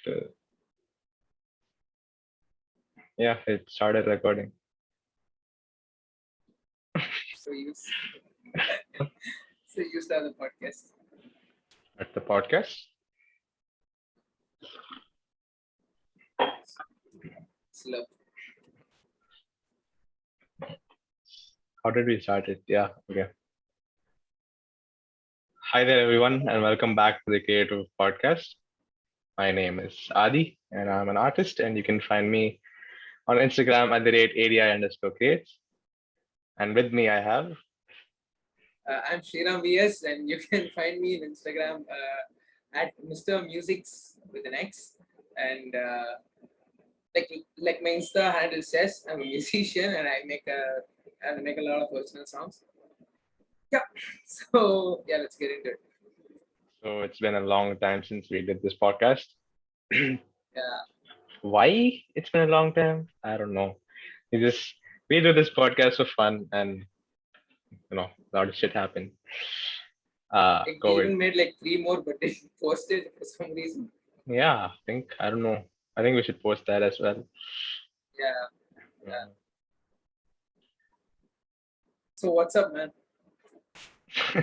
uh, yeah, it started recording. So you so you start the podcast. At the podcast. Slow. How did we start it? Yeah, okay. Hi there, everyone, and welcome back to the Creative Podcast. My name is Adi, and I'm an artist, and you can find me on Instagram at the rate ADI_creates. And with me, I have. I'm Sriram VS, and you can find me on Instagram at Mr. Musics with an X. And like my Insta handle says, I'm a musician and I make a lot of personal songs. Yeah. So yeah, let's get into it. So it's been a long time since we did this podcast. Yeah. Why it's been a long time? I don't know. We do this podcast for fun, and a lot of shit happened. Like, we COVID. even made like 3 more, but they posted for some reason. Yeah, I don't know. I think we should post that as well. Yeah. Yeah. So what's up, man? Tell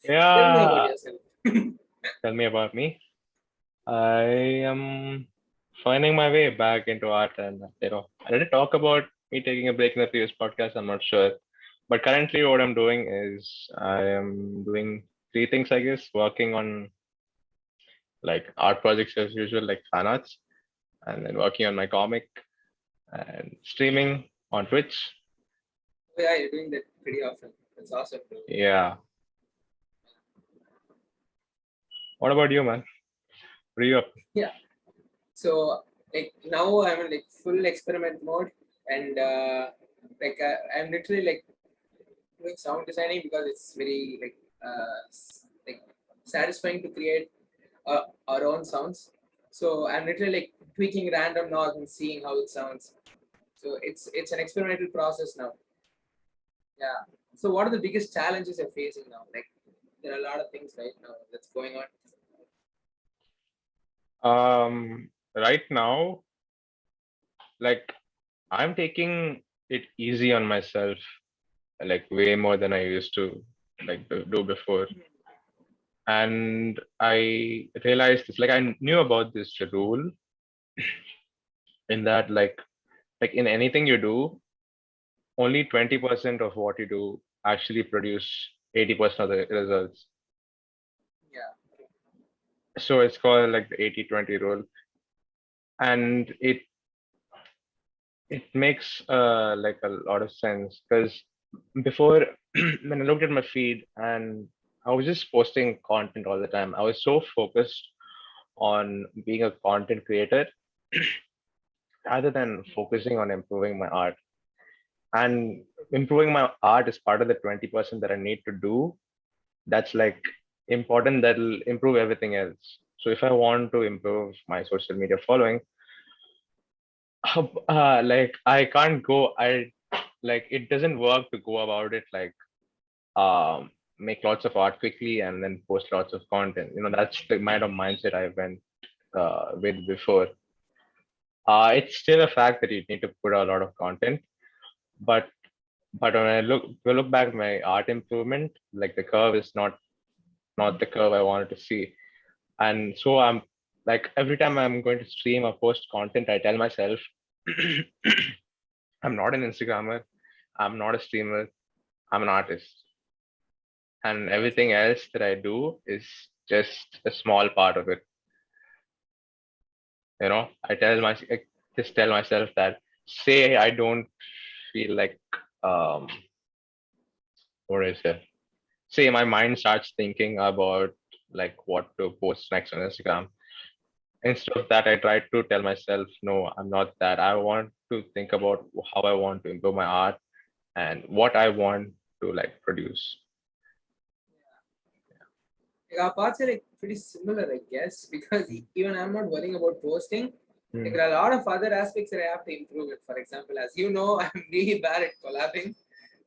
me about Yeah, yourself. tell me about me. I am finding my way back into art, and I didn't talk about me taking a break in the previous podcast. I'm not sure, but currently, what I'm doing is I am doing three things, I guess, working on like art projects as usual, like fan arts, and then working on my comic and streaming on Twitch. Yeah, you're doing that pretty often. That's awesome. Yeah. What about you, man? What are you up? Yeah. So like now I'm in like full experiment mode, and I'm literally like doing sound designing because it's very like satisfying to create our own sounds. So I'm literally like tweaking random knobs and seeing how it sounds. So it's an experimental process now. Yeah. So what are the biggest challenges you're facing now? Like there are a lot of things right now that's going on. Right now, like I'm taking it easy on myself, like way more than I used to like do before. And I realized it's like I knew about this rule in that like in anything you do, only 20% of what you do actually produce 80% of the results. Yeah. So it's called like the 80-20 rule. And it makes like a lot of sense because before when I looked at my feed and I was just posting content all the time, I was so focused on being a content creator rather than focusing on improving my art. And improving my art is part of the 20% that I need to do. That's like important, that'll improve everything else. So if I want to improve my social media following, like I can't go, I like it doesn't work to go about it like make lots of art quickly and then post lots of content. That's the kind of mindset I went with before. It's still a fact that you need to put out a lot of content, but when I look back at my art improvement, like the curve is not the curve I wanted to see. And so I'm like every time I'm going to stream or post content, I tell myself I'm not an Instagrammer, I'm not a streamer, I'm an artist. And everything else that I do is just a small part of it. I just tell myself that say I don't feel like um what is it? Say my mind starts thinking about like what to post next on Instagram. Instead of that, I try to tell myself, no, I'm not that. I want to think about how I want to improve my art and what I want to like produce. Like our paths are like pretty similar, I guess, because even I'm not worrying about posting. Like Mm, there are a lot of other aspects that I have to improve it. For example, as you know, I'm really bad at collabing. mm,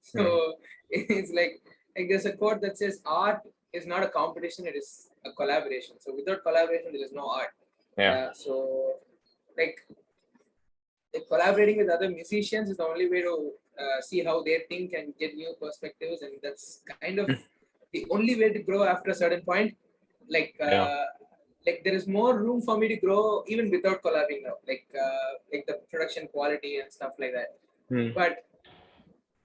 So it's like there's a quote that says art is not a competition, it is a collaboration. So without collaboration, there is no art. Yeah. So like collaborating with other musicians is the only way to see how they think and get new perspectives, and that's kind of the only way to grow after a certain point. Like Yeah. there is more room for me to grow even without collabing now, like the production quality and stuff like that. Hmm. But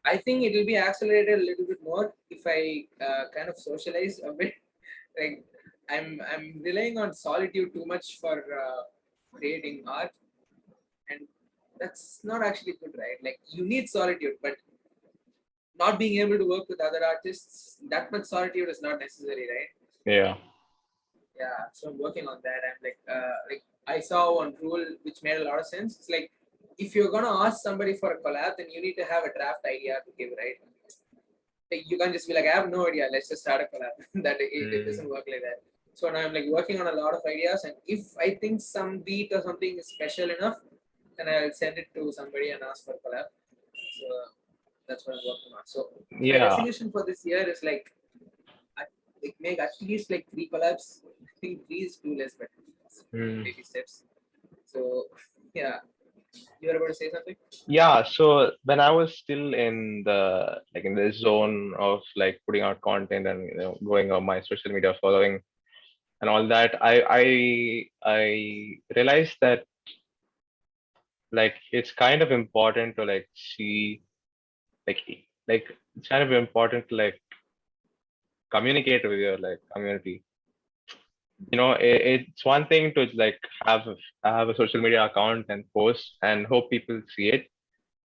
I think it will be accelerated a little bit more if I kind of socialize a bit. Like I'm relying on solitude too much for creating art, and that's not actually good, right? Like you need solitude, but not being able to work with other artists, that much solitude is not necessary, right? Yeah. Yeah, so I'm working on that. I'm like I saw one rule which made a lot of sense. It's like if you're gonna ask somebody for a collab, then you need to have a draft idea to give, right? Like you can't just be like, I have no idea, let's just start a collab. It doesn't work like that. So now I'm like working on a lot of ideas, and if I think some beat or something is special enough, then I'll send it to somebody and ask for collab. So that's what I'm working on. So my Yeah. resolution for this year is like, make at least like 3 collabs. I think 3 is too less, but Hmm. baby steps. So yeah, you were about to say something? Yeah, so when I was still in the zone of like putting out content and going on my social media following and all that, I realized that like it's kind of important to like see like like it's kind of important to like communicate with your like community. It's one thing to like have a social media account and post and hope people see it,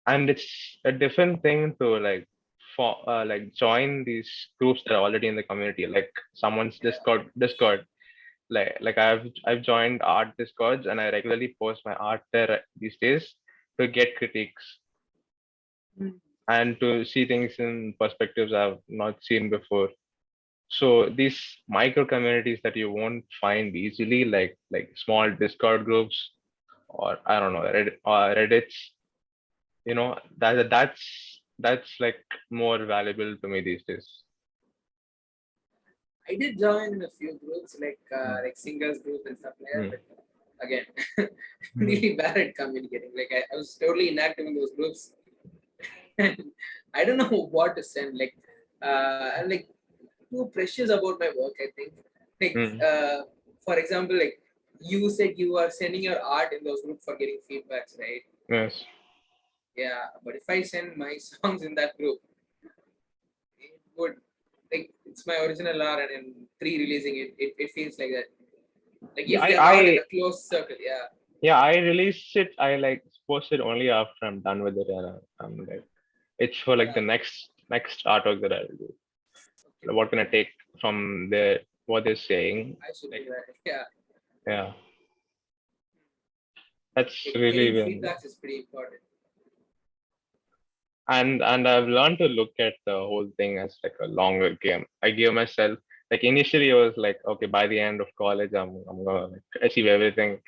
and it's a different thing to like for like join these groups that are already in the community, like someone's Yeah. discord. Like I've joined art discords and I regularly post my art there these days to get critiques Mm. and to see things in perspectives I've not seen before. So these micro communities that you won't find easily, like small discord groups, or I don't know, reddits, that's like more valuable to me these days. I did join a few groups Mm. like singers group and stuff like that, Mm. but again, Mhm. really bad at communicating. Like I was totally inactive in those groups. And I don't know what to send. I'm like too precious about my work, I think. Like Mm. for example, like you said you are sending your art in those groups for getting feedbacks, right? Yes. Yeah, but if I send my songs in that group, it would, like it's my original art, and in pre-releasing it feels like that. Like Yeah, if I, they're not in I a close circle, yeah. yeah, I release it. I like post it only after I'm done with it, and I'm like, it's for like the Yeah. next artwork that I'll do. Okay. What can I take from what they're saying? I should Like, do that. Yeah. yeah, that's Like, really getting good. feedbacks is pretty important. And I've learned to look at the whole thing as like a longer game. I give myself like initially I was like, okay, by the end of college, I'm gonna like achieve everything,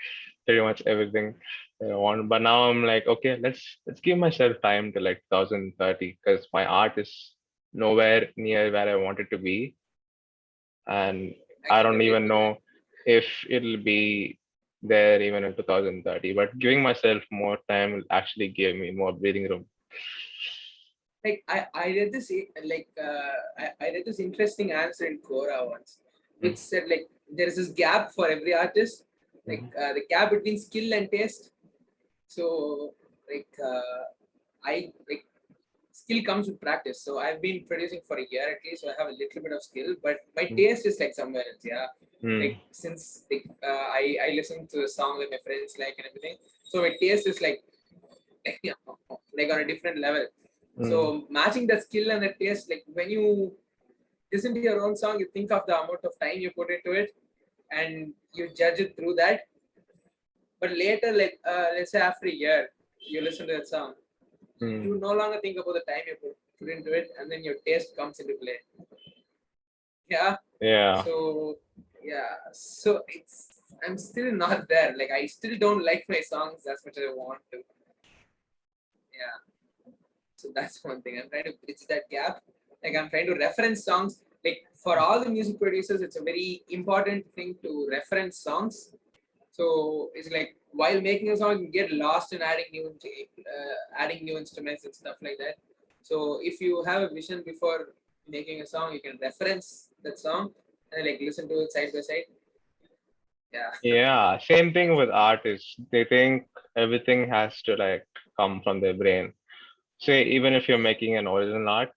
pretty much everything that I want. But now I'm like, okay, let's give myself time to like 2030 because my art is nowhere near where I want it to be, and I I can don't relate even to that. know if it'll be there even in 2030. But giving myself more time will actually give me more breathing room. Like I read this I read this interesting answer in Quora once, which said like there is this gap for every artist, like Mm-hmm. the gap between skill and taste. So like I like skill comes with practice. So I've been producing for a year at least, so I have a little bit of skill, but my taste is like somewhere else. Yeah, Mm-hmm. like since I listen to a song that my friends like and everything, so my taste is like like on a different level. Mm-hmm. So matching the skill and the taste, like when you listen to your own song, you think of the amount of time you put into it, and you judge it through that. But later, like let's say after a year, you listen to that song, Mm-hmm. you no longer think about the time you put into it, and then your taste comes into play. Yeah. Yeah. So yeah. So I'm still not there. Like I still don't like my songs as much as I want to. Yeah. So that's one thing. I'm trying to bridge that gap. Like I'm trying to reference songs. Like for all the music producers, it's a very important thing to reference songs So it's like while making a song, you get lost in adding new instruments and stuff like that. So if you have a vision before making a song, you can reference that song and like listen to it side by side. Yeah. Yeah, same thing with artists. They think everything has to like come from their brain. Say even if you're making an original art,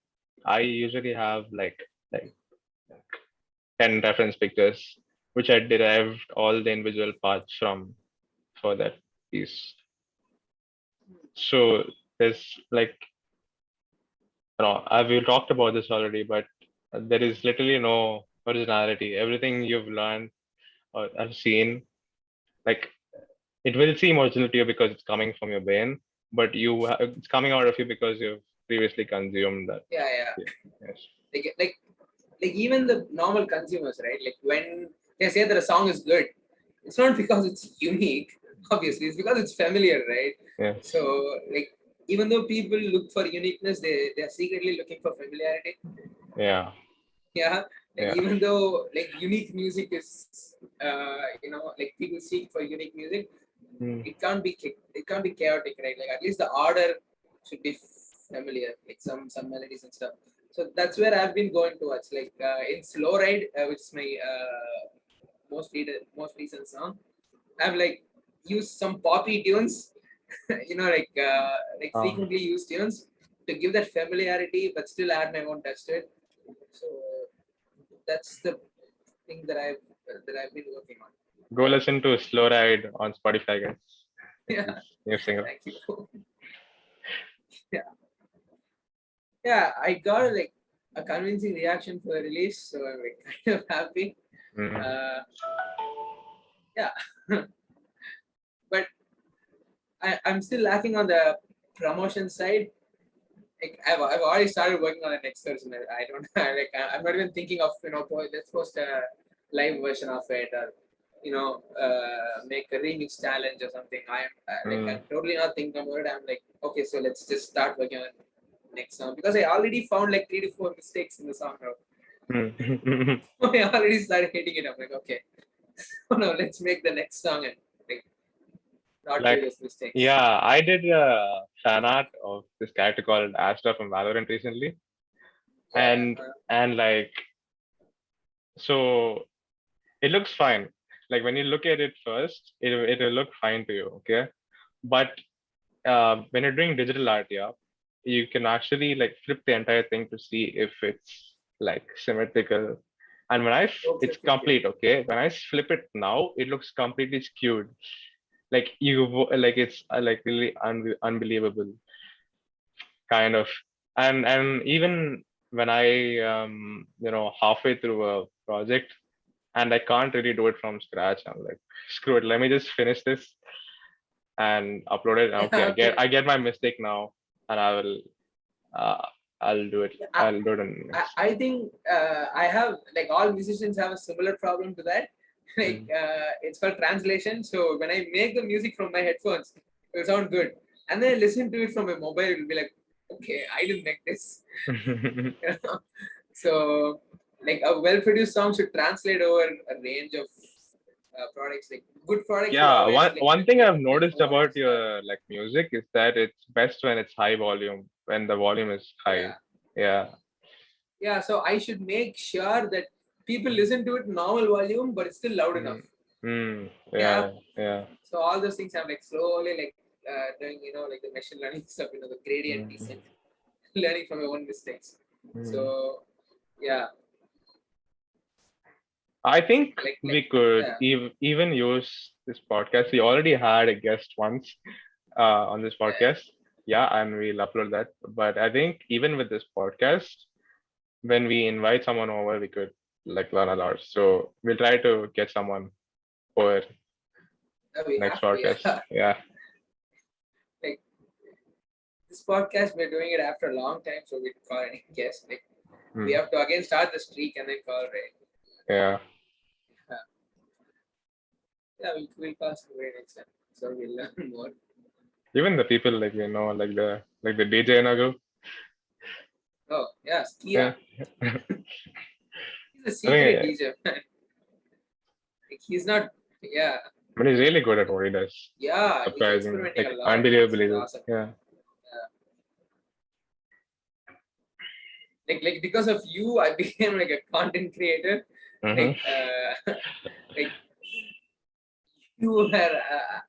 I usually have like 10 reference pictures which I derived all the individual parts from for that piece. So there's like we've talked about this already, but there is literally no originality. Everything you've learned or have seen, like it will seem original to you because it's coming from your brain, but it's coming out of you because you've previously consumed that. Yeah, yeah. Yes. Like even the normal consumers, right? Like when they say that a song is good, it's not because it's unique, obviously, it's because it's familiar, right? Yes. So like even though people look for uniqueness, they're secretly looking for familiarity. Yeah. Yeah. Like Yeah. even though like unique music is like people seek for unique music, Mm. it can't be chaotic, right? Like at least the order should be familiar, like some melodies and stuff. So that's where I've been going towards. Like in Slow Ride, which is my most recent song, I've like used some poppy tunes, like Um, frequently used tunes to give that familiarity, but still add my own touch to it. So that's the thing that I've been working on. Go listen to Slow Ride on Spotify, guys. Yeah, New single. thank you. Yeah, yeah, I got like a convincing reaction for the release, so I'm like kind of happy. Mm. Yeah, but I'm still lacking on the promotion side. Like I've already started working on the next version. I don't I'm not even thinking of let's post a live version of it, or make a remix challenge or something. I'm totally not thinking about it. I'm like, okay, so let's just start working on next song, because I already found like 3 to 4 mistakes in the song now. Mm. I already started hating it. I'm like, okay, no, let's make the next song and like not do Like, those mistakes. yeah, I did a fan art of this character called Astra from Valorant recently, Yeah, and like so it looks fine. Like when you look at it first, it will look fine to you, okay? But when you're doing digital art, yeah, you can actually like flip the entire thing to see if it's like symmetrical. And okay, it's okay, okay. complete, okay? When I flip it now, it looks completely skewed. Like like it's like really unbelievable, kind of. And even when I halfway through a project and I can't really do it from scratch, I'm like, screw it, let me just finish this and upload it. Okay, Yeah, okay. I get my mistake now, and uh, I'll do it. I, I'll do it in next. I think I have like all musicians have a similar problem to that. Like Mm. it's called translation. So when I make the music from my headphones, it will sound good, and then I listen to it from my mobile, it will be like, okay, I didn't make this. So like a well-produced song should translate over a range of products. Like good products will Yeah, always one like thing make I've it feel noticed more about original. your like music is that it's best when it's high volume, when the volume is high. Yeah. Yeah. Yeah, so I should make sure that people listen to it normal volume, but it's still loud enough. Mm. Mm. Yeah. Yeah. Yeah. So all those things I'm like slowly like doing, like the machine learning stuff, the gradient Mm. descent, learning from your own mistakes. Mm. So yeah, I think like we could yeah, even use this podcast. We already had a guest once on this yeah. podcast. Yeah, and we'll upload that. But I think even with this podcast, when we invite someone over, we could like learn a lot. So we'll try to get someone for We next have to, podcast. yeah. Yeah. Like this podcast, we're doing it after a long time, so we call any guest. Like we Mm. have to again start the streak and then call right. Yeah. Yeah, yeah, we'll call somebody next time, so we'll learn more. Even the people like like the DJ in our group. Oh yeah, Yeah. Skia. He's a I secret think DJ. Like he's not. Yeah. I mean, he's really good at what he does. Yeah, he's Surprising, experimenting like a lot. unbelievably It's good. awesome. Yeah. Like because of you, I became like a content creator. Mm-hmm. Like like you were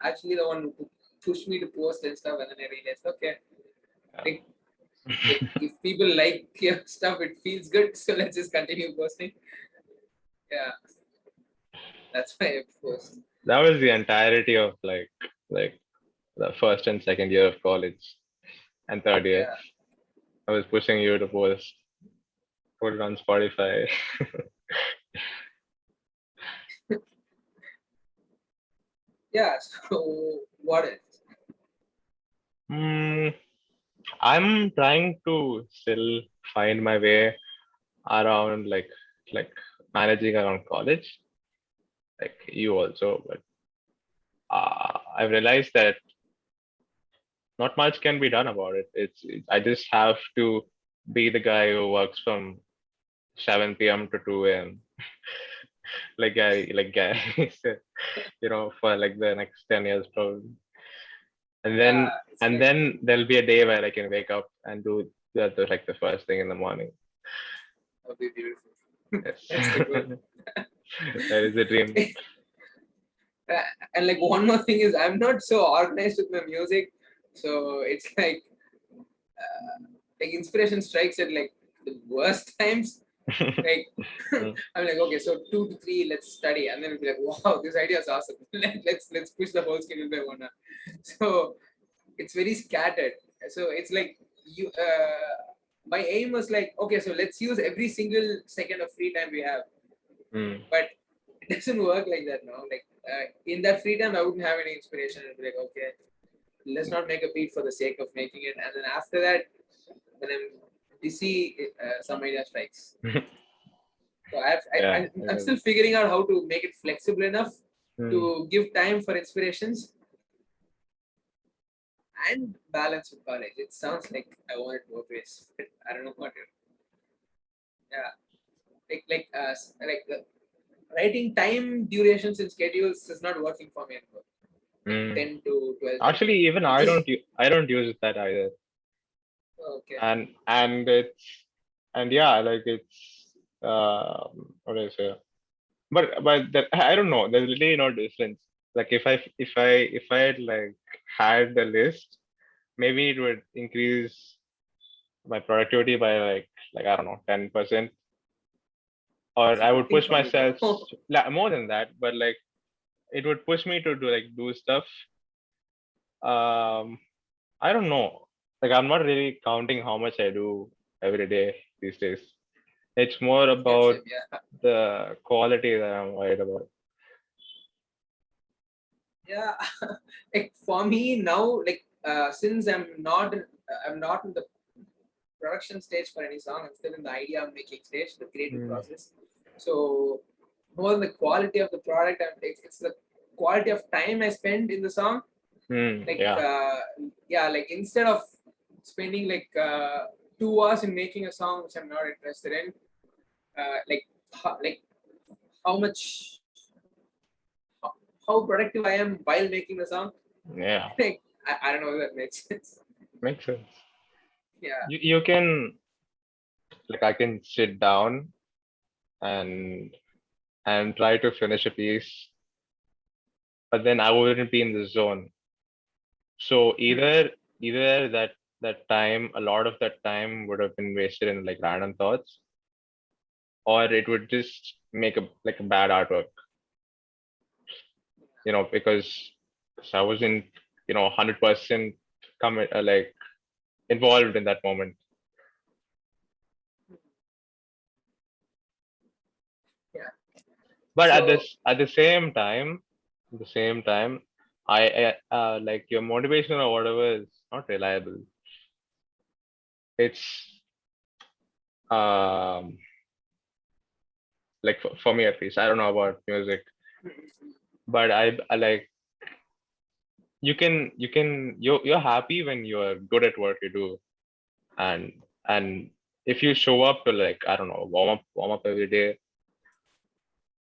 actually the one who pushed me to post and stuff, and then I realized, okay, like if people like your stuff, it feels good, so let's just continue posting. Yeah, that's why I post. That was the entirety of like the first and second year of college and third year. Yeah, I was pushing you to post, put it on Spotify. yeah. So what else? Hmm. I'm trying to still find my way around like managing around college, like you also, but I've realized that not much can be done about it. I just have to be the guy who works from 7 p.m. to 2 a.m. like guy, for like the next 10 years probably. And Yeah, then it's and like then there'll be a day where I can wake up and do like the first thing in the morning. that'll be beautiful. Yes. That's the goal. That is a dream. And like one more thing is, I'm not so organized with my music, so it's like inspiration strikes at like the worst times. Like I'm like, okay, so 2 to 3, let's study, and then we'll be like, wow, this idea is awesome. Let's push the whole schedule by 1 hour. So it's very scattered. So it's like you. My aim was like, okay, so let's use every single second of free time we have, Mm. but it doesn't work like that now. Like in that free time, I wouldn't have any inspiration. I'd be like, okay, let's not make a beat for the sake of making it, and then after that, when I'm busy, some idea strikes. So Yeah. I'm still figuring out how to make it flexible enough Mm. to give time for inspirations and balance with college. It sounds like I want it both ways, but I don't know what. Yeah, writing time durations and schedules is not working for me anymore. Like Mm. 10 to 12, 13. Actually, even It's just I don't use that either. okay. And yeah, like it's what do I say? But that, I don't know. There's really no difference. Like if I had like had the list, maybe it would increase my productivity by like I don't know 10%, or It's I would working push for me myself now. more than that. But like it would push me to do stuff. Um, I don't know. Like I'm not really counting how much I do every day these days. It's more Yes, about yeah. the quality that I'm worried about. Yeah. Like for me now, like since I'm not in the production stage for any song. I'm still in the idea making stage, the creative Mm. process. So more than the quality of the product, it's the quality of time I spend in the song. Like Yeah. yeah, like instead of spending like 2 hours in making a song which I'm not interested in, like how much how, how productive I am while making the song. Yeah. Like I don't know if that makes sense. Makes sense. Yeah. You can like I can sit down and try to finish a piece, but then I wouldn't be in the zone. So either that time, a lot of that time would have been wasted in like random thoughts, or it would just make a bad artwork, because I wasn't, 100% commit like involved in that moment. Yeah. But So at the same time, I like your motivation or whatever is not reliable. It's um like for me at least. I don't know about music, but I like you're happy when you're good at what you do, and and if you show up to like I don't know warm up every day,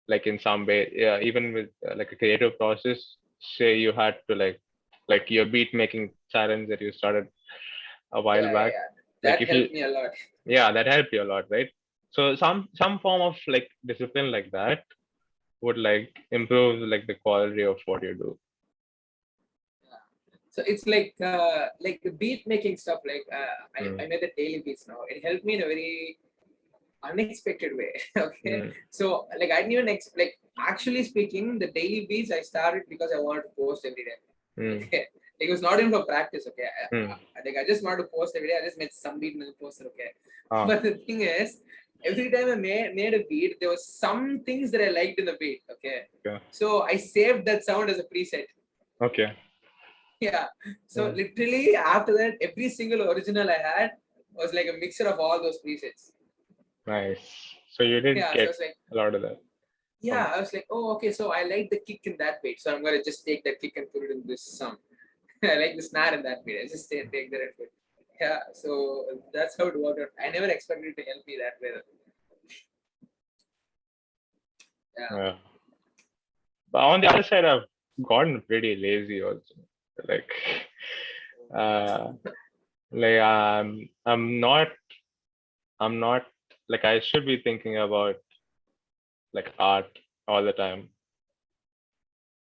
like in some way, yeah, even with like a creative process. Say you had to like your beat making challenge that you started a while Yeah, back. yeah. Like That if you, helped me a lot. yeah, that helped you a lot, right? So some form of like discipline like that would like improve like the quality of what you do. Yeah. So it's like the beat making stuff. I Mm, made the daily beats now. It helped me in a very unexpected way. Okay, mm, so like I didn't even like actually speaking, the daily beats I started because I wanted to post every day. mm, Okay, like, it was not even for practice. Okay, mm. like I just wanted to post every day. I just made some beat and then posted. Okay, Ah, but the thing is, every time I made a beat, there was some things that I liked in the beat. Okay, okay, so I saved that sound as a preset. okay. Yeah, so Mm, literally after that, every single original I had was like a mixture of all those presets. nice. So you did Yeah, so get it's like, a lot of that. yeah, I was like, oh, okay, so I like the kick in that beat, so I'm gonna just take that kick and put it in this song. I like the snare in that beat. I just take that and put. Yeah, so that's how it worked out. I never expected it to help me that way. Yeah, Yeah. But on the other side, I've gotten pretty lazy also. Like, uh, I'm not like I should be thinking about like art all the time,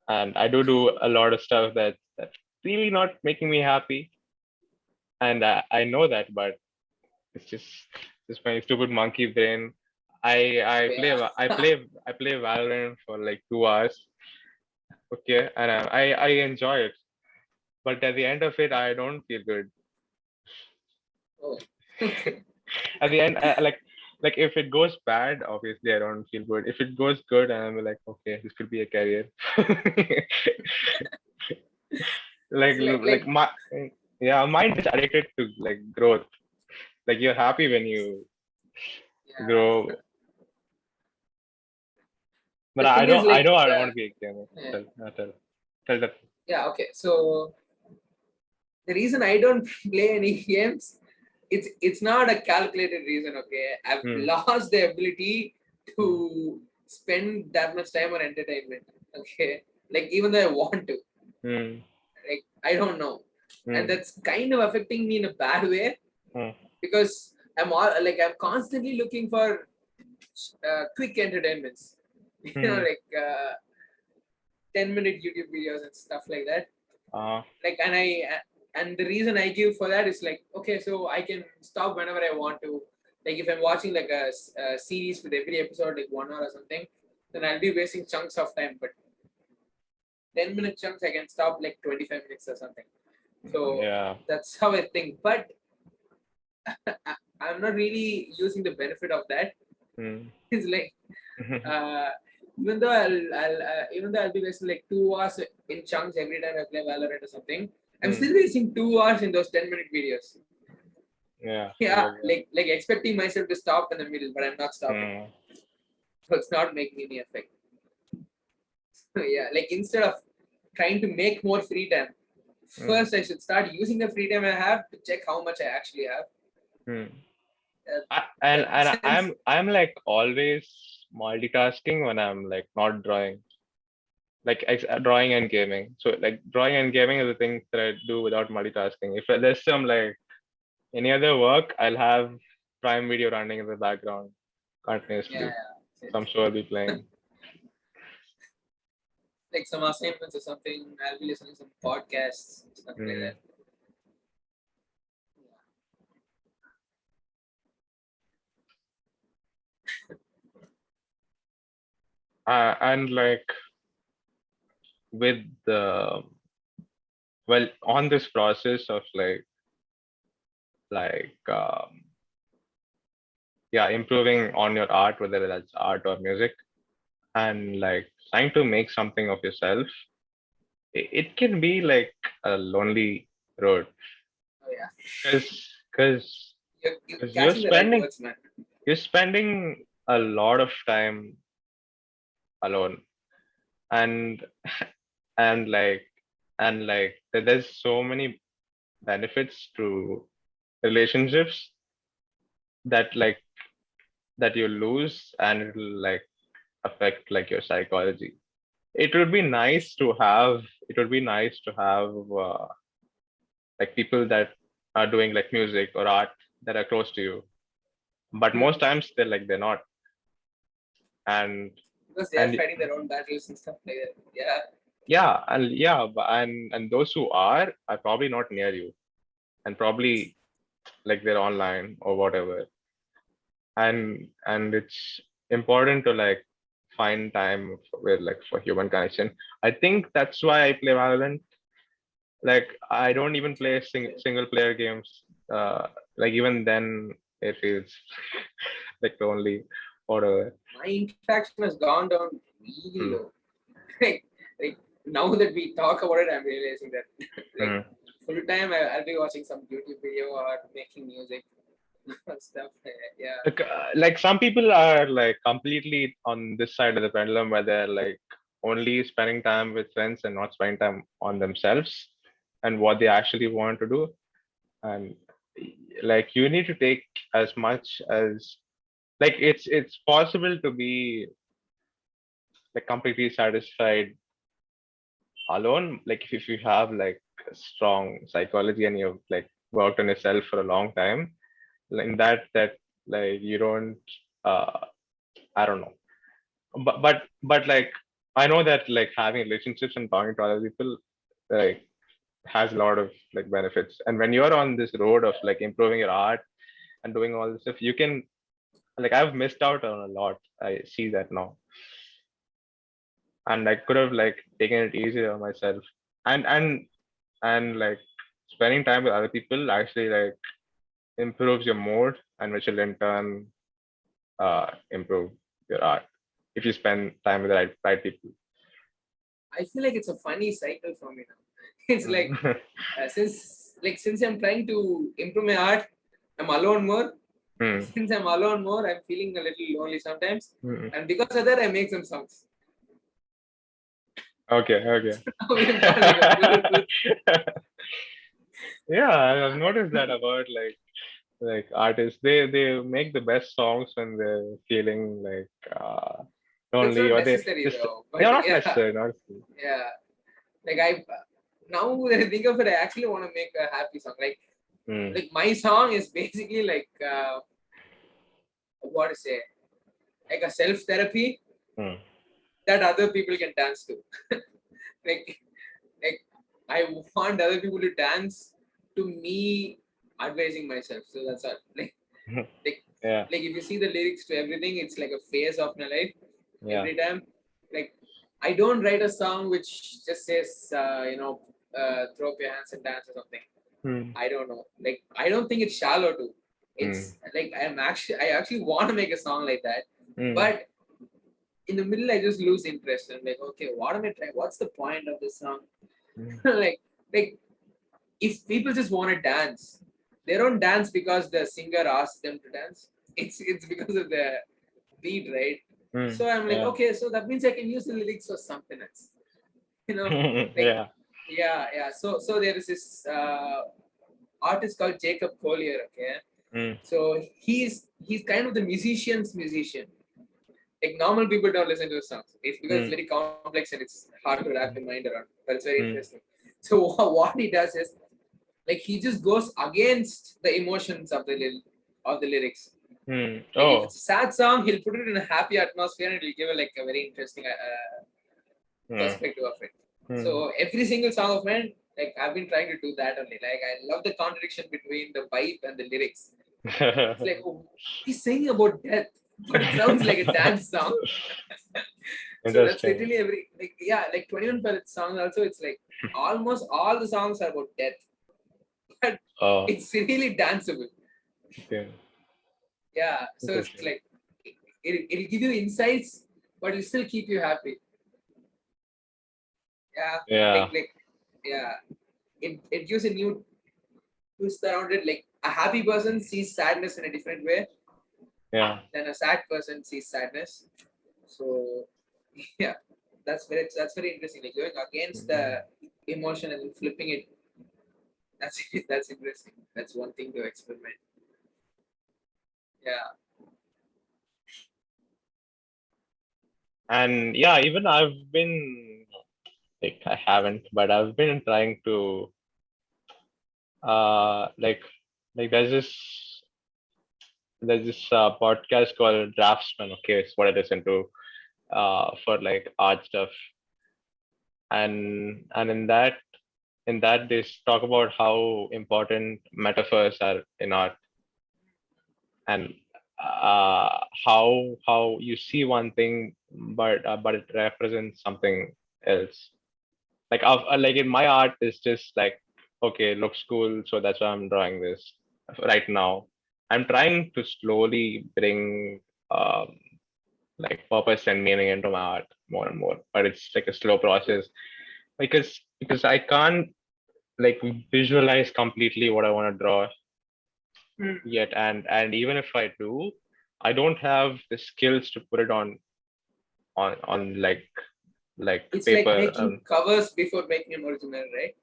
and I do a lot of stuff that's really not making me happy, and I know that, but it's just my stupid monkey brain. I play yeah. I play Valorant for like 2 hours, okay, and I enjoy it, but at the end of it, I don't feel good. Oh, okay. At the end, like if it goes bad, obviously I don't feel good. If it goes good, I'm like, okay, this could be a career. like So like my yeah, mind is addicted to like growth. Like you're happy when you yeah. grow, but The thing is, I like, don't I want to be a gamer. yeah, Tell that. yeah, okay. So the reason I don't play any games, it's not a calculated reason. Okay, I've Hmm. lost the ability Hmm. to spend that much time on entertainment. Okay, like even though I want to, Hmm. like I don't know, and Hmm. that's kind of affecting me in a bad way Hmm. because I'm constantly looking for quick entertainments. Hmm. Like 10-minute YouTube videos and stuff like that. Uh, Like, and the reason I give for that is like, okay, so I can stop whenever I want to. Like, if I'm watching like a series with every episode like 1 hour or something, then I'll be wasting chunks of time. But 10-minute chunks, I can stop like 25 minutes or something. So yeah. that's how I think. But I'm not really using the benefit of that. Hmm. It's like uh, even though I'll be wasting like 2 hours in chunks every time I play Valorant or something, I'm Hmm. still wasting 2 hours in those 10-minute videos. Yeah. Yeah, Yeah. Yeah. like expecting myself to stop in the middle, but I'm not stopping. Hmm. So it's not making any effect. So yeah, like instead of trying to make more free time, Hmm. first I should start using the free time I have to check how much I actually have. Hmm. Uh, that makes And sense. I'm like always multitasking when I'm like not drawing, like drawing and gaming. So like drawing and gaming are the things that I do without multitasking. If there's some like any other work, I'll have Prime Video running in the background Yeah, continuously. yeah. Some show I'll be playing. Like some assignments or something, I'll be listening to some podcasts, stuff like Mm. that. And like with the well on this process of like yeah, improving on your art, whether that's art or music, and like trying to make something of yourself, it can be like a lonely road Oh yeah, because you're because catching the right words, man. you're spending a lot of time alone, and and like there's so many benefits to relationships that like that you lose, and it'll like affect like your psychology. It would be nice to have. It would be nice to have like people that are doing like music or art that are close to you, but most times they're not. And because they are and fighting their own battles and stuff like that. Yeah. and those who are probably not near you, and probably like they're online or whatever. And it's important to like find time with like for human connection. I think that's why I play Valorant. Like I don't even play single player games. Like even then it feels like lonely or My interaction has gone down really hmm, low. like now that we talk about it, I'm realizing that like hmm. full time I'll be watching some YouTube video or making music stuff. Yeah. Like some people are like completely on this side of the pendulum where they're like only spending time with friends and not spending time on themselves and what they actually want to do. And like you need to take as much as like it's possible to be like completely satisfied alone, like if you have like a strong psychology and you've like worked on yourself for a long time, like in that like you don't uh I don't know, but like I know that like having relationships and talking to other people like has a lot of like benefits. And when you're on this road of like improving your art and doing all this stuff, you can like I've missed out on a lot. I see that now, and I could have like taken it easier on myself. And like spending time with other people actually like improves your mood, and which will in turn improve your art if you spend time with the right people. I feel like it's a funny cycle for me now. It's like Mm. since I'm trying to improve my art, I'm alone more. Hmm. Since I'm alone more, I'm feeling a little lonely sometimes. Hmm. And because of that, I make some songs. Okay, okay. Now we've got like a Bluetooth. Yeah, I've noticed that about like artists. They make the best songs when they're feeling like That's lonely, not or they necessary just though. But they're not yeah, necessary, not necessary. yeah. Like now that I think of it, I actually want to make a happy song. Hmm. Like my song is basically like what to say, like a self therapy Hmm. that other people can dance to. like like I want other people to dance to me advising myself. So that's all. Like Yeah, like if you see the lyrics to everything, it's like a phase of my life. yeah. Every time, like I don't write a song which just says throw up your hands and dance or something. Hmm. I don't know. Like I don't think it's shallow too. Hmm. It's like I actually want to make a song like that, Hmm. but in the middle I just lose interest. I'm like, okay, what am I trying? What's the point of this song? Hmm. like if people just want to dance, they don't dance because the singer asks them to dance. It's because of the beat, right? Hmm. So I'm like, Yeah. okay, so that means I can use the lyrics for something else. You know, like Yeah. yeah. So there is this artist called Jacob Collier. Okay, Hmm. so he's kind of the musician's musician. Like normal people don't listen to his songs. It's because it's Hmm. very complex and it's hard to wrap your mind around. But it's very Hmm. interesting. So what he does is like he just goes against the emotions of of the lyrics. Hmm. Like if Oh. it's a sad song, he'll put it in a happy atmosphere and he'll give it like a very interesting Hmm. perspective of it. Hmm. So every single song of mine, like I've been trying to do that only. Like I love the contradiction between the vibe and the lyrics. It's like, oh, he's singing about death, but it sounds like a dance song. So that's Interesting. literally like yeah, like 21 Pilots songs also. It's like almost all the songs are about death, but Oh, it's really danceable. okay. Yeah, so it's Interesting. like it'll give you insights, but it'll still keep you happy. Yeah, Yeah. like yeah, it gives a new twist around it. Like a happy person sees sadness in a different way Yeah. than a sad person sees sadness. So yeah, that's very interesting. Like going against Hmm. the emotion and then flipping it. That's that's interesting. That's one thing to experiment. Yeah. And yeah, even I've been like I haven't, but I've been trying to like there's this podcast called Draftsman. Okay, it's what I listen to for like art stuff, and in that they talk about how important metaphors are in art, and how you see one thing but it represents something else. Like in my art is just like, okay, it looks cool, so that's why I'm drawing this right now. I'm trying to slowly bring um like purpose and meaning into my art more and more, but it's like a slow process because I can't like visualize completely what I want to draw yet, and even if I do, I don't have the skills to put it on like It's like paper. making covers before making an original, right?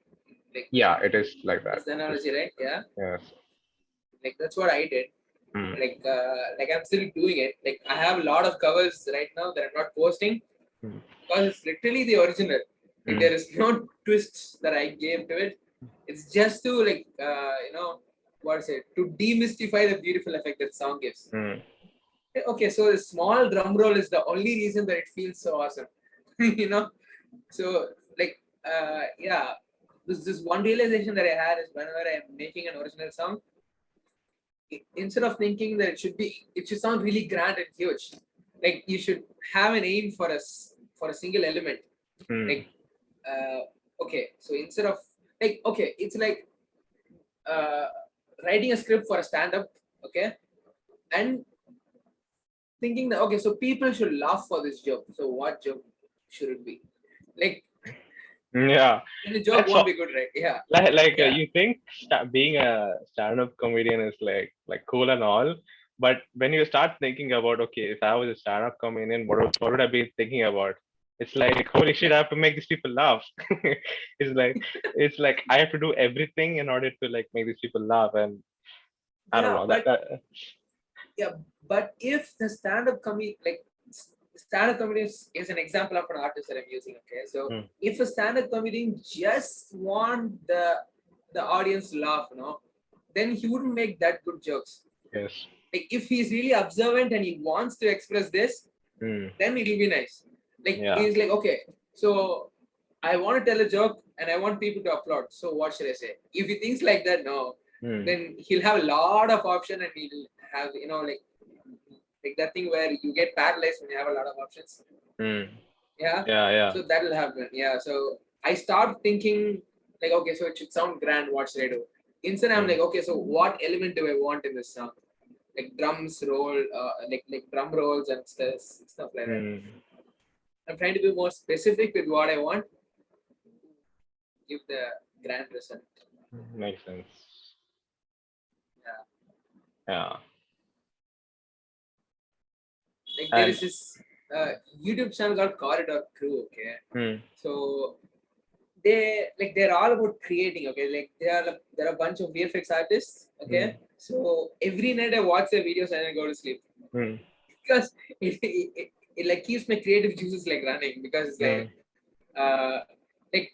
Like Yeah, it is like that. that's the analogy, right? Yeah. Yes. Like that's what I did. Mm, Like I'm still doing it. Like I have a lot of covers right now that I'm not posting mm, because it's literally the original. Like mm, there is no twists that I gave to it. It's just to what is it, to demystify the beautiful effect that song gives. mm, Okay, so the small drum roll is the only reason that it feels so awesome. you know, so like yeah, this one realization that I had is whenever I'm making an original song, instead of thinking that it should sound really grand and huge, like you should have an aim for for a single element. mm. Like uh, okay, so instead of like okay, it's like uh, writing a script for a stand-up, okay, and thinking that okay, so people should laugh for this joke. So what joke should it be? Like, Yeah, and the joke that's won't all. be good, right? Yeah, Like yeah, you think being a stand-up comedian is like cool and all, but when you start thinking about, okay, if I was a stand-up comedian, what would I be thinking about? It's like, holy shit, yeah, I have to make these people laugh. It's like I have to do everything in order to like make these people laugh, and I don't yeah. know that. But yeah, but if the stand-up comedy is an example of an artist that I'm using. Okay, so Mm, if a stand-up comedian just want the audience to laugh, then he wouldn't make that good jokes. yes. Like if he's really observant and he wants to express this, Mm, then it'll be nice. Like yeah. he's like, okay, so I want to tell a joke and I want people to applaud. So what should I say? If he thinks like that, no, Mm, then he'll have a lot of option and he'll have like that thing where you get paralyzed when you have a lot of options. mm, Yeah. yeah, yeah. So that'll happen. Yeah. So I start thinking like, okay, so it should sound grand. What should I do? Instead, I'm Mm, like, okay, so what element do I want in this song? Like drums roll, like drum rolls and stuff like that. mm, I'm trying to be more specific with what I want, give the grand result. makes sense. Yeah. Yeah. Like there And is this YouTube channel called Corridor Crew. Okay. mm, So they're all about creating. Okay. Like there are a bunch of VFX artists. mm, Okay. So every night I watch their videos and I go to sleep mm, because it like keeps my creative juices like running because it's mm, like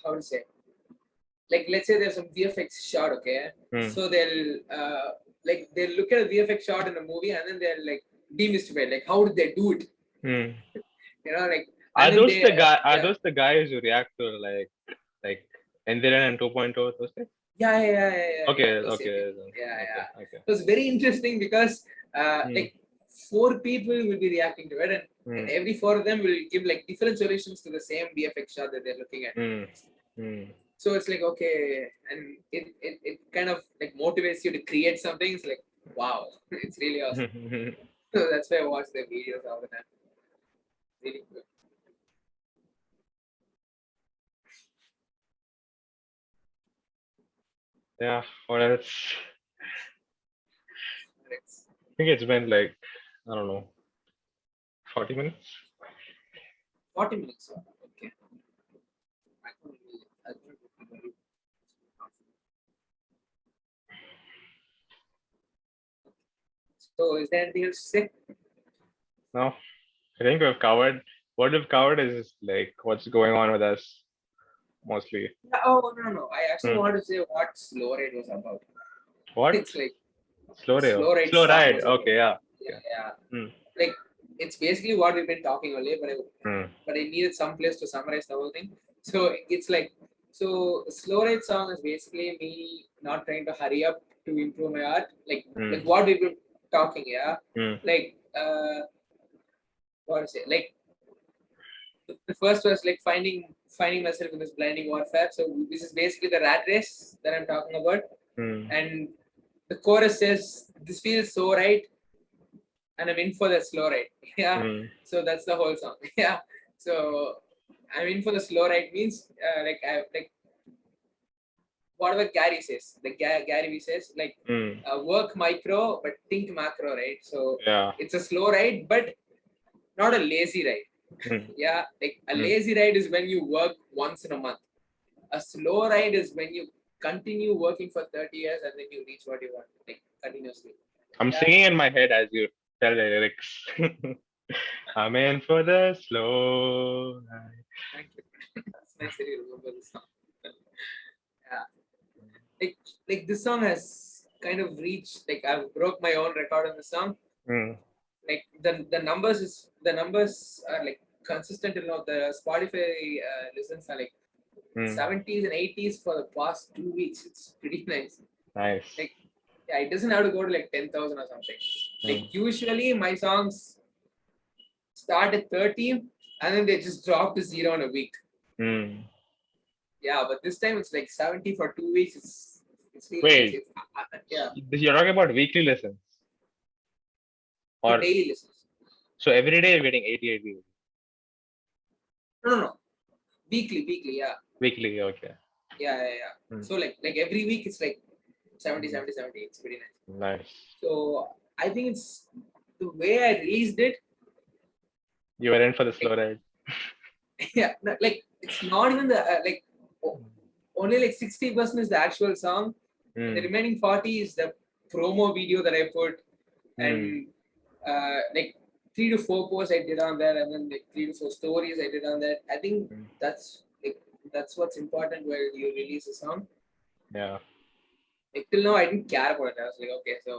how to say, like let's say there's some VFX shot, okay? mm. So they'll look at a VFX shot in a movie and then they'll like demystify it, like how did they do it? Mm. Like Are and then those they the guy? Are yeah those the guys who react to like Endiran and 2.0? Those things? yeah, Okay, those same okay, people. Yeah, okay, yeah. okay. So it's very interesting because Mm, like four people will be reacting to it and mm, every four of them will give like different solutions to the same VFX shot that they're looking at. mm, mm. So it's like okay, and it kind of like motivates you to create something. It's like wow, it's really awesome. So that's why I watch their videos all the time. Really good. Yeah. What else? It's I think it's been like, I don't know, 40 minutes. 40 minutes. Okay. I don't really- So is there anything else to say? No. I think we've covered what we've covered is like what's going on with us mostly. Yeah, oh no. I actually Hmm. wanted to say what Slow Ride was about. What? It's like Slow ride. Slow Ride Slow song ride. was about. Okay, yeah. Yeah, Yeah. yeah. Hmm. Like it's basically what we've been talking earlier, Hmm. but I needed some place to summarize the whole thing. So it's like Slow Ride song is basically me not trying to hurry up to improve my art. Hmm. Like what we've been talking, yeah. Hmm. Like what to say? Like the first was like finding myself in this blinding warfare. So this is basically the rat race that I'm talking about. Hmm. And the chorus says, "This feels so right, and I'm in for the slow ride." Yeah. Hmm. So that's the whole song. Yeah. So I'm in for the slow ride means like whatever Gary says. Like Gary V says, like Hmm. work micro but think macro, right? So Yeah. it's a slow ride, but not a lazy ride. Hmm. Yeah, like a Hmm. lazy ride is when you work once in a month. A slow ride is when you continue working for 30 years and then you reach what you want, like continuously. I'm Yeah, singing in my head as you tell the lyrics. I'm in for the slow ride. thank you. It's nice that you remember this song. Yeah, like this song has kind of reached, like I've broke my own record on the song. Hmm. Like the numbers are like consistent. You know, the Spotify listens are like Hmm. 70s and 80s for the past 2 weeks. It's pretty nice. Nice. Like, yeah, it doesn't have to go to like 10,000 or something. Hmm. Like usually my songs start at 30 and then they just drop to zero in a week. Hmm. Yeah, but this time it's like 70 for 2 weeks. It's really nice. Wait, Yeah, you're talking about weekly lessons, no, or daily listens. so every day you're getting 88 views. No. Weekly. Yeah, Weekly, okay. yeah. Hmm. So like every week it's like 70. It's pretty nice. Nice. So I think it's the way I released it. You were in for the Like slow ride. yeah, like it's not even the only like 60% is the actual song, and the Hmm. remaining 40 is the promo video that I put, Hmm. and like 3 to 4 posts I did on that, and then like 3 to 4 stories I did on that. I think Hmm. that's like that's what's important when you release a song. Yeah. Like till now I didn't care about it. I was like, okay, so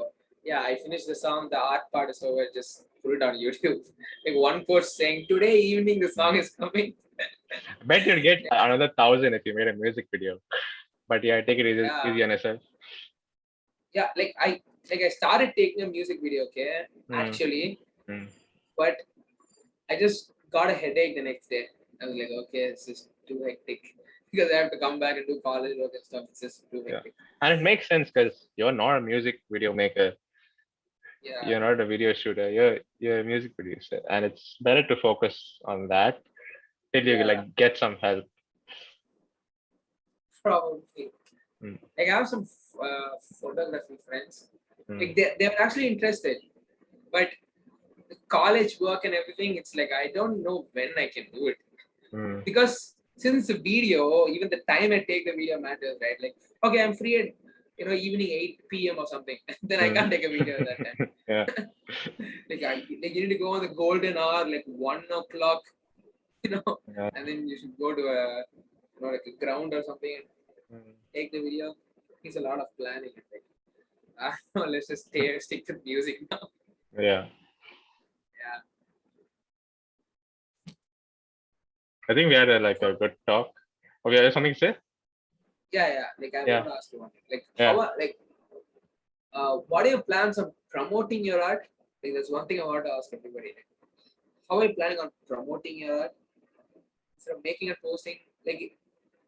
yeah, I finished the song, the art part is over, just put it on YouTube. Like one post saying today evening the song Hmm. is coming. I bet you'd get Yeah, another 1,000 if you made a music video. But yeah, take it easy, yeah, easy on yourself. yeah. I started taking a music video, okay, Hmm. actually, Hmm. but I just got a headache the next day. I was like, okay, it's just too hectic because I have to come back and do college work and stuff. It's just too Yeah. hectic. And it makes sense because you're not a music video maker. Yeah, You're not a video shooter. You're a music producer. And it's better to focus on that till you yeah, like get some help. probably. Hmm. Like I have some photography friends. Hmm. Like they're actually interested, but the college work and everything, it's like I don't know when I can do it Hmm. because since the video, even the time I take the video matters, right? Like okay, I'm free at evening 8 p.m. or something, then I Hmm. can't take a video at that time. Yeah. Like you need to go on the golden hour, like 1 o'clock, Yeah. and then you should go to a like a ground or something and Hmm. take the video. It's a lot of planning. Like, let's just stick to music now. Yeah. Yeah, I think we had like a good talk. Okay, there's something to say? yeah. Like I Yeah. want to ask you one thing. Like Yeah. what are your plans on promoting your art? Like that's one thing I want to ask everybody. Like, how are you planning on promoting your art instead of making a posting? Like,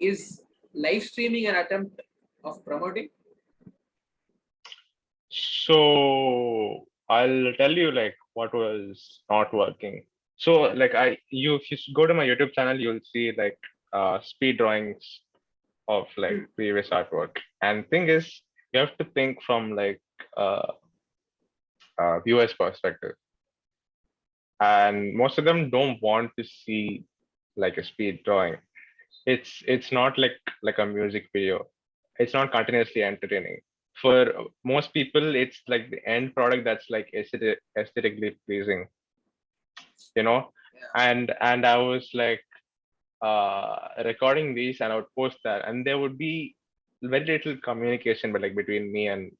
is live streaming an attempt of promoting? So I'll tell you like what was not working. So like if you go to my YouTube channel, you'll see like speed drawings of like previous artwork. And thing is, you have to think from like uh, viewer's perspective. And most of them don't want to see like a speed drawing. It's not like a music video. It's not continuously entertaining. For most people, it's like the end product that's like aesthetically pleasing. you know, Yeah. and I was like recording these and I would post that, and there would be very little communication, but like between me and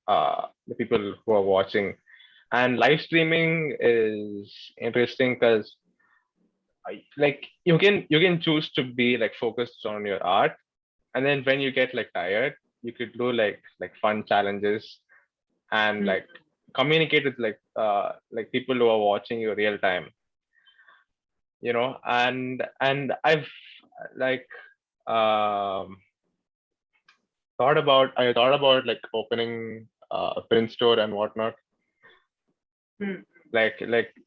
the people who are watching. And live streaming is interesting because like you can choose to be like focused on your art, and then when you get like tired, you could do like fun challenges and Hmm. like communicate with like people who are watching you real time, and I've like um I thought about like opening a print store and whatnot, Hmm. like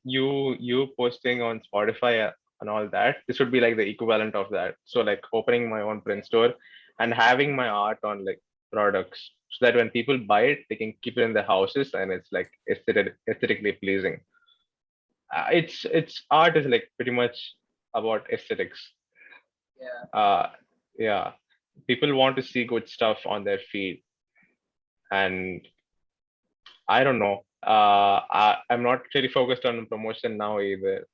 you posting on Spotify and all that. This would be like the equivalent of that. So like opening my own print store and having my art on like products, so that when people buy it, they can keep it in their houses and it's like aesthetically pleasing. It's art is like pretty much about aesthetics. Yeah. Uh, yeah, people want to see good stuff on their feed, and I don't know. I'm not really focused on promotion now either.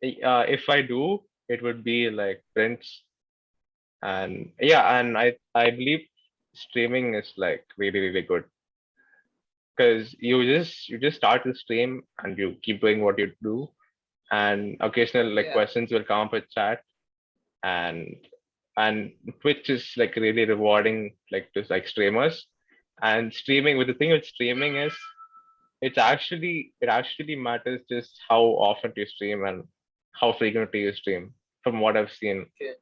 If I do, it would be like prints, and yeah, and I believe streaming is like really really good because you just start the stream and you keep doing what you do, and occasional like Yeah. questions will come up with chat, and and Twitch is like really rewarding like to like streamers, and streaming with the thing with streaming is it actually matters just how often you stream and how frequently you stream from what I've seen, Okay.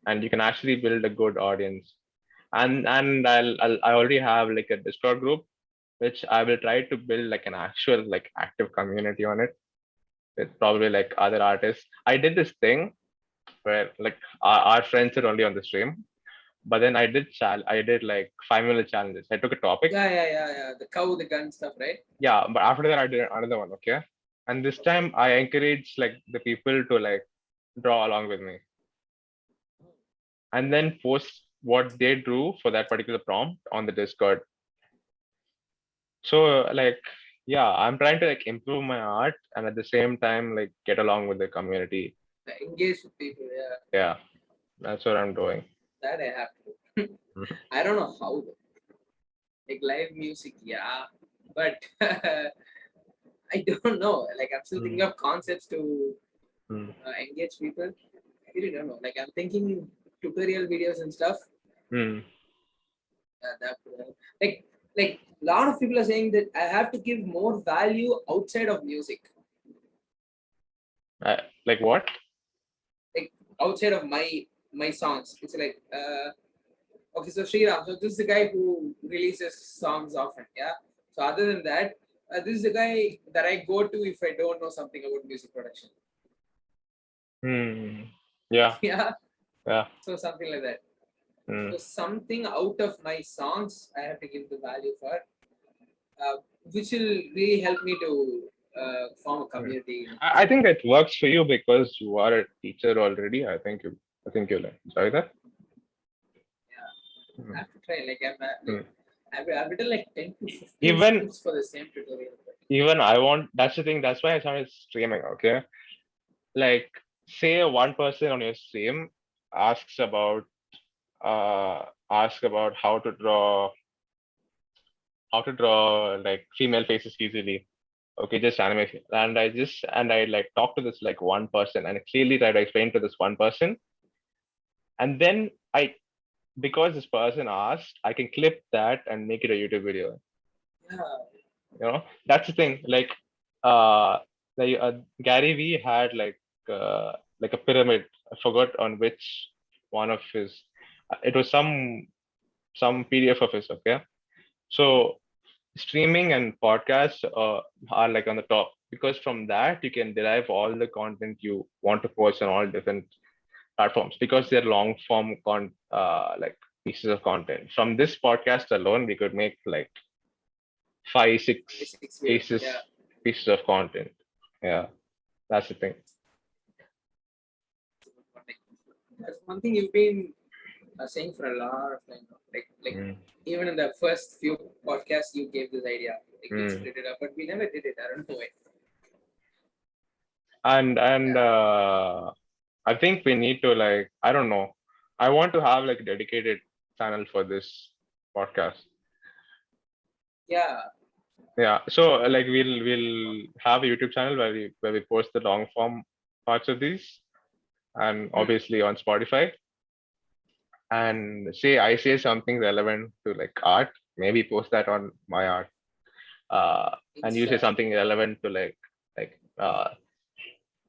and you can actually build a good audience. And I already have like a Discord group which I will try to build like an actual like active community on it with probably like other artists. I did this thing where like our friends are only on the stream, but then I did like 5 minute challenges. I took a topic. Yeah. The cow, the gun stuff, right? Yeah, but after that I did another one, okay? And this time I encourage like the people to like draw along with me and then post what they drew for that particular prompt on the Discord. So like yeah, I'm trying to like improve my art and at the same time like get along with the community. Engage with people. Yeah. Yeah, that's what I'm doing. That I have to. Mhm. I don't know how though. Like live music, yeah, but I don't know. Like I'm still thinking Mm, of concepts to mm, engage people. I really don't know. Like I'm thinking tutorial videos and stuff. mm. That like a lot of people are saying that I have to give more value outside of music, Like what? like outside of my songs. It's like okay, so Sriram, so this is the guy who releases songs often, yeah. So other than that, this is the guy that I go to if I don't know something about music production. Hmm. Yeah, Yeah, yeah. so something like that. Mm. So something out of my songs I have to give the value for, which will really help me to form a Mm. community. I think it works for you because you are a teacher already. I think you'll enjoy that. Yeah, I Mm. have to try. Like Mm. I've written like 10 to 15 Even scripts for the same tutorial. But even I want that's the thing. That's why I started streaming. Okay, like say one person on your stream asks about how to draw like female faces easily. Okay, just animation. And I like talk to this like one person and I clearly try to explain to this one person. And then because this person asked, I can clip that and make it a YouTube video. yeah, That's the thing. Like Gary V had like a pyramid. I forgot on which one of his. It was some PDF of his. Okay, so streaming and podcasts are like on the top because from that you can derive all the content you want to post on all different platforms because they're long form like pieces of content. From this podcast alone, we could make like five, six 6 years. pieces Yeah. pieces of content. Yeah, that's the thing. That's one thing you've been saying for a lot of time now. Like Mm, even in the first few podcasts, you gave this idea. Like we mm. split it up, but we never did it. I don't know why. And I think we need to like, I don't know. I want to have like a dedicated channel for this podcast. Yeah. Yeah. So like we'll have a YouTube channel where we post the long form parts of these, and obviously on Spotify. And say I say something relevant to like art, maybe post that on my art. And you say Insta. something relevant to like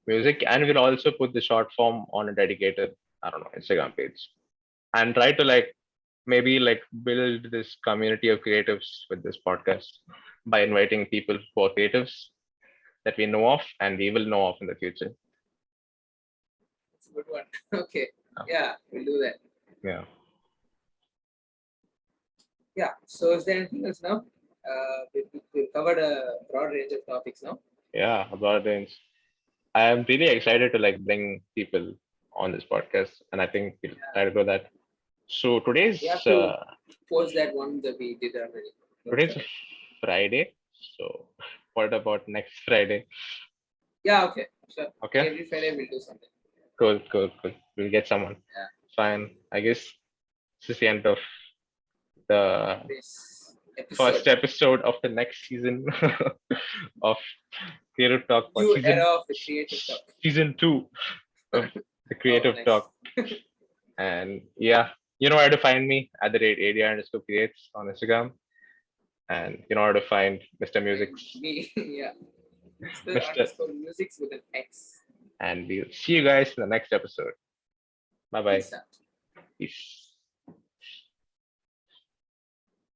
music, and we'll also put the short form on a dedicated, I don't know, Instagram page, and try to like maybe like build this community of creatives with this podcast by inviting people who are creatives that we know of and we will know of in the future. It's a good one. Okay. Yeah, we'll do that. Yeah. Yeah. So is there anything else now? We've covered a broad range of topics now. Yeah, about things. I am really excited to like bring people on this podcast, and I think we'll try to do that. So We have to post that one that we did already. today's Friday. So what about next Friday? Yeah, okay. Sure. Okay. Every Friday we'll do something. Cool, cool, cool. We'll get someone. Yeah. Fine. I guess this is the end of the This episode. first episode of the next season of Creative Talk. New era of the creative talk. Season 2 of the Creative nice. Talk. And yeah, you know where to find me at the rate ADI_creates on Instagram. And you know where to find Mr. Musics. Me, yeah. Mr. Musics with an X. And we'll see you guys in the next episode. Bye bye. Peace out. Peace.